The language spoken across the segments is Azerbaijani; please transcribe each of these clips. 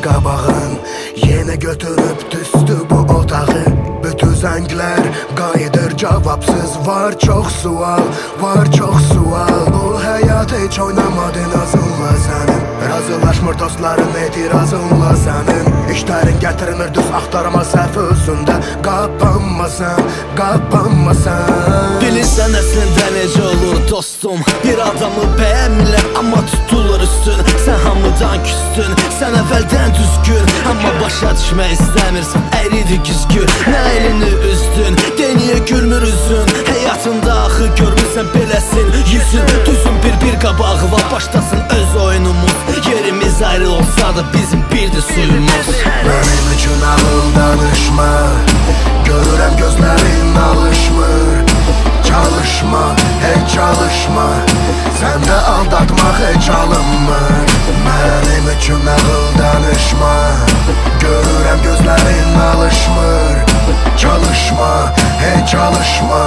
Qabağın yenə götürüb düzdü bu otağı. Bütün zənglər qayıdır cavabsız. Var çox sual, var çox sual. Bu həyat heç oynamadın azınla sənin. Razılaşmır dostların etirazınla sənin. İşlərin gətirinir düz axtarma səhv özündə. Qapanmasan, qapanmasan. Bilirsən əslində necə olur dostum. Bir adamı bəyənmirlər amma tutulur üstün. Sən hamıdan küstün, sən əvvəldən düzgün. Amma başa düşmək istəmirsən, əyridir güzgün. Nə elini üzdün, deniyə gülmür üzün. Həyatında axı görmürsən beləsin yüzün. Düzün bir qabağı var, başlasın öz oyunumuz. Yerimiz ayrı olsa da bizim birdir suyumuz. Mənim üçün ağıl danışma, görürəm gözlərin alışmır. Çalışma, heç çalışma, səndə aldatmaq heç alınmır. Mənim üçün ağıl danışma, görürəm gözlərin alışmır. Çalışma, heç çalışma,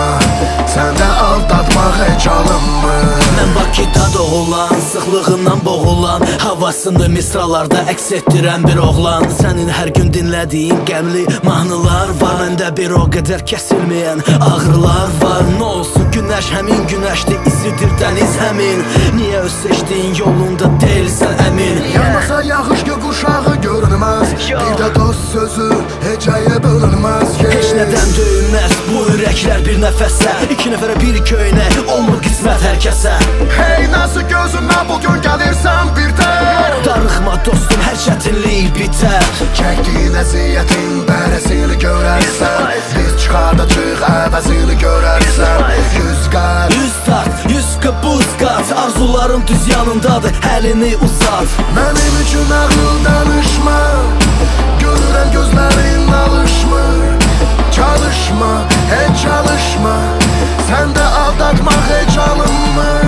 səndə aldatmaq heç alınmır. Mən Bakıda doğulan, sıxlığından boğulan, havasını misralarda əks etdirən bir oğlan. Sənin hər gün dinlədiyin qəmli mahnılar var. Məndə bir o qədər kəsilməyən ağrılar var. Nə olsun günəş həmin günəşdir, izidir dəniz həmin. Niyə öz seçdiyin yolunda deyilsən əmin? Yağmasa yağış göquşağı görünməz. Bir də dost sözü hecəyə bölünməz. Heç nədən döyünməz bu ürəklər bir nəfəsə. İki nəfərə bir köynə, olmur qismət hər kəsə. Hey, nasıl gözümə bugün gəlirsən birtər. Darıxma dostum, hər çətinlik bitər. Çəkdiyin əziyyətin bərəsini görərsən. Biz çıxardacaq əvəzini görərsən. Yüz qat, yüz tart, yüz qıbuz qat. Arzuların düz yanındadır, əlini uzat. Mənim üçün ağıl danışma, görürəm gözlərin alışmır. Çalışma, heç çalışma, səndə aldatmaq heç alınmır.